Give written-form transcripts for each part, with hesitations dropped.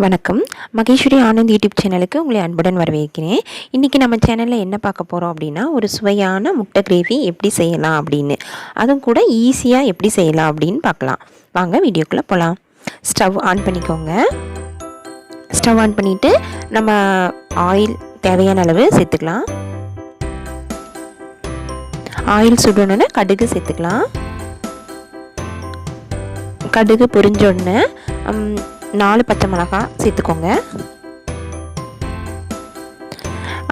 வணக்கம். மகேஸ்வரி ஆனந்த் யூடியூப் சேனலுக்கு உங்களை அன்புடன் வரவேற்கிறேன். இன்றைக்கி நம்ம சேனலில் என்ன பார்க்க போகிறோம் அப்படின்னா, ஒரு சுவையான முட்டை கிரேவி எப்படி செய்யலாம் அப்படின்னு, அதுவும் கூட ஈஸியாக எப்படி செய்யலாம் அப்படின்னு பார்க்கலாம். வாங்க வீடியோக்குள்ளே போகலாம். ஸ்டவ் ஆன் பண்ணிக்கோங்க. ஸ்டவ் ஆன் பண்ணிவிட்டு நம்ம ஆயில் தேவையான அளவு சேர்த்துக்கலாம். ஆயில் சுடணுன்னு கடுகு சேர்த்துக்கலாம். கடுகு பொரிஞ்சோடனே 4 பச்சை மிளகாய் சேர்த்துக்கோங்க.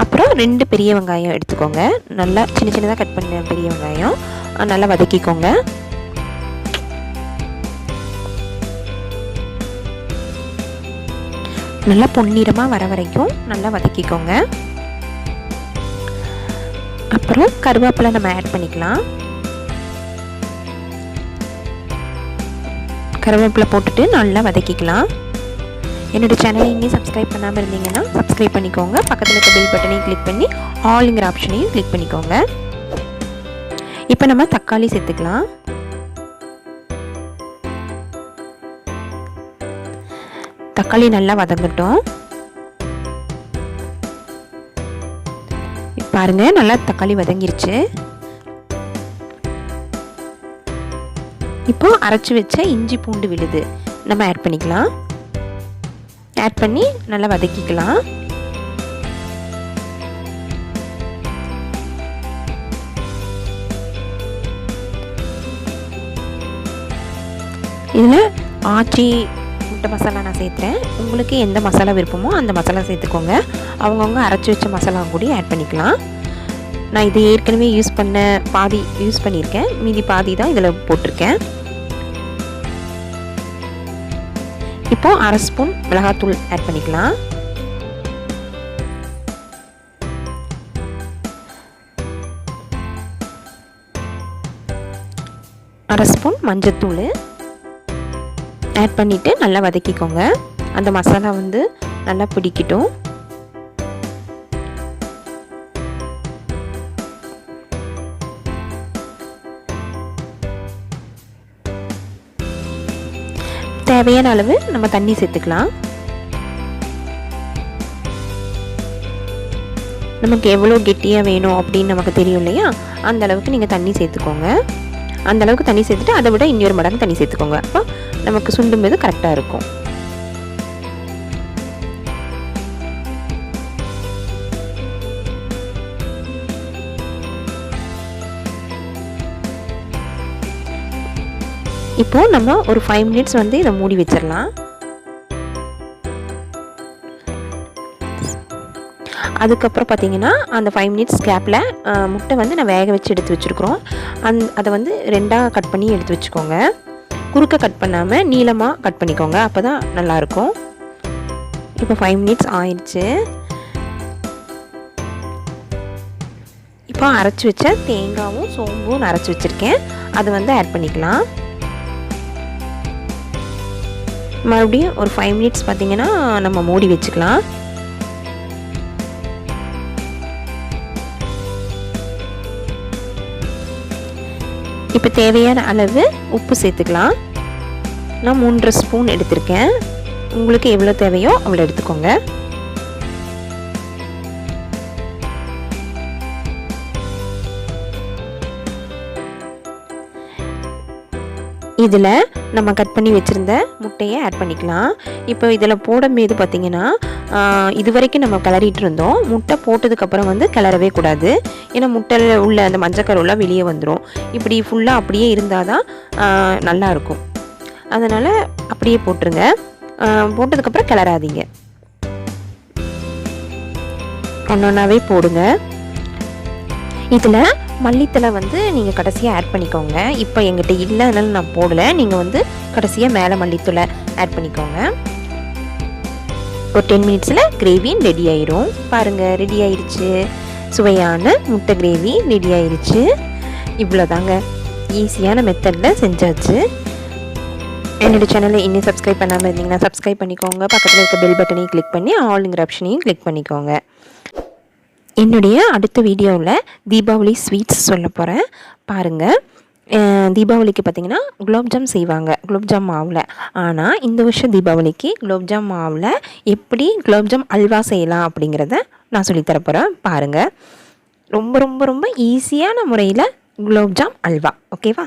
அப்புறம் 2 பெரிய வெங்காயம் எடுத்துக்கோங்க. நல்லா சின்ன சின்னதாக கட் பண்ண பெரிய வெங்காயம் நல்லா வதக்கிக்கோங்க. நல்லா பொன்னிறமாக வர வரைக்கும் நல்லா வதக்கிக்கோங்க. அப்புறம் கருவேப்பிலை நம்ம ஆட் பண்ணிக்கலாம். கருவேப்பிலை போட்டுட்டு நல்லா வதக்கிக்கலாம். என்னோடய சேனலை இன்னும் சப்ஸ்கிரைப் பண்ணாமல் இருந்தீங்கன்னா சப்ஸ்கிரைப் பண்ணிக்கோங்க. பக்கத்தில் இருக்க பெல் பட்டனையும் கிளிக் பண்ணி ஆல்ங்கிற ஆப்ஷனையும் கிளிக் பண்ணிக்கோங்க. இப்போ நம்ம தக்காளி சேர்த்துக்கலாம். தக்காளி நல்லா வதங்கட்டும். பாருங்க, நல்லா தக்காளி வதங்கிருச்சு. இப்போ அரைச்சி வச்ச இஞ்சி பூண்டு விழுது நம்ம ஆட் பண்ணிக்கலாம். ஆட் பண்ணி நல்லா வதக்கிக்கலாம். இதில் ஆச்சி முட்டை மசாலா நான் சேர்த்துறேன். உங்களுக்கு எந்த மசாலா விருப்பமோ அந்த மசாலா சேர்த்துக்கோங்க. அவங்கவுங்க அரைச்சி வச்ச மசாலா கூட ஆட் பண்ணிக்கலாம். நான் இது ஏற்கனவே பாதி யூஸ் பண்ணியிருக்கேன். மீதி பாதி தான் இதில் போட்டிருக்கேன். இப்போ 1/2 ஸ்பூன் மிளகாத்தூள் ஆட் பண்ணிக்கலாம். அரை ஸ்பூன் மஞ்சத்தூள் ஆட் பண்ணிவிட்டு நல்லா வதக்கிக்கோங்க. அந்த மசாலா நல்லா பிடிக்கட்டும். தேவையான அளவு நம்ம தண்ணி சேர்த்துக்கலாம். நமக்கு எவ்வளோ கெட்டியாக வேணும் அப்படின்னு நமக்கு தெரியும் இல்லையா, அந்த அளவுக்கு நீங்கள் தண்ணி சேர்த்துக்கோங்க. அந்த அளவுக்கு தண்ணி சேர்த்துட்டு அதை விட இன்னொரு மடங்கு தண்ணி சேர்த்துக்கோங்க. அப்போ நமக்கு சுண்டும் போது கரெக்டாக இருக்கும். இப்போ நம்ம ஒரு 5 மினிட்ஸ் இதை மூடி வச்சிடலாம். அதுக்கப்புறம் பார்த்தீங்கன்னா அந்த 5 மினிட்ஸ் கேப்பில் முட்டை நான் வேக வச்சு எடுத்து வச்சுருக்குறோம். அதை 2ஆக கட் பண்ணி எடுத்து வச்சுக்கோங்க. குறுக்க கட் பண்ணாமல் நீளமாக கட் பண்ணிக்கோங்க. அப்போ தான் நல்லாயிருக்கும். இப்போ 5 மினிட்ஸ் ஆயிடுச்சு. இப்போ அரைச்சி வச்ச தேங்காயும் சோம்பும் அரைச்சி வச்சுருக்கேன். அதை ஆட் பண்ணிக்கலாம். மறுபடியும் ஒரு 5 மினிட்ஸ் பார்த்தீங்கன்னா நம்ம மூடி வச்சுக்கலாம். இப்போ தேவையான அளவு உப்பு சேர்த்துக்கலாம். நான் 3.5 ஸ்பூன் எடுத்திருக்கேன். உங்களுக்கு எவ்வளோ தேவையோ அவ்வளோ எடுத்துக்கோங்க. இதில் நம்ம கட் பண்ணி வச்சுருந்த முட்டையை ஆட் பண்ணிக்கலாம். இப்போ இதில் போடும்போது பார்த்திங்கன்னா இது வரைக்கும் நம்ம கிளறிட்டு இருந்தோம். முட்டை போட்டதுக்கப்புறம் கிளறவே கூடாது. ஏன்னா முட்டையில் உள்ள அந்த மஞ்சக்கருலாம் வெளியே வந்துடும். இப்படி ஃபுல்லாக அப்படியே இருந்தால் தான் நல்லாயிருக்கும். அதனால் அப்படியே போட்டுருங்க. போட்டதுக்கப்புறம் கிளறாதீங்க. ஒன்றொன்றாவே போடுங்க. இதில் மல்லித்தலை நீங்கள் கடைசியாக ஆட் பண்ணிக்கோங்க. இப்போ எங்கிட்ட இல்லை, அதனால நான் போடலை. நீங்கள் கடைசியாக மேலே மல்லித்தலை ஆட் பண்ணிக்கோங்க. ஒரு 10 மினிட்ஸில் கிரேவி ரெடி ஆயிரும். பாருங்கள், ரெடி ஆயிடுச்சு. சுவையான முட்டை கிரேவி ரெடி ஆயிடுச்சு. இவ்வளோதாங்க, ஈஸியான மெத்தடில் செஞ்சாச்சு. என்னோடய சேனலை இன்னும் சப்ஸ்கிரைப் பண்ணாமல் இருந்தீங்கன்னா சப்ஸ்கிரைப் பண்ணிக்கோங்க. பக்கத்தில் இருக்க பெல் பட்டனையும் கிளிக் பண்ணி ஆல்ங்கிற ஆப்ஷனையும் கிளிக் பண்ணிக்கோங்க. என்னுடைய அடுத்த வீடியோவில் தீபாவளி ஸ்வீட்ஸ் சொல்ல போகிறேன். பாருங்கள். தீபாவளிக்கு பார்த்திங்கன்னா குலோப்ஜாம் செய்வாங்க குலோப்ஜாம் மாவில். ஆனால் இந்த வருஷம் தீபாவளிக்கு குலோப்ஜாம் மாவில் எப்படி குலோப்ஜாம் அல்வா செய்யலாம் அப்படிங்கிறத நான் சொல்லித்தரப்போகிறேன். பாருங்கள், ரொம்ப ரொம்ப ரொம்ப ஈஸியான முறையில் குலோப்ஜாம் அல்வா. ஓகேவா?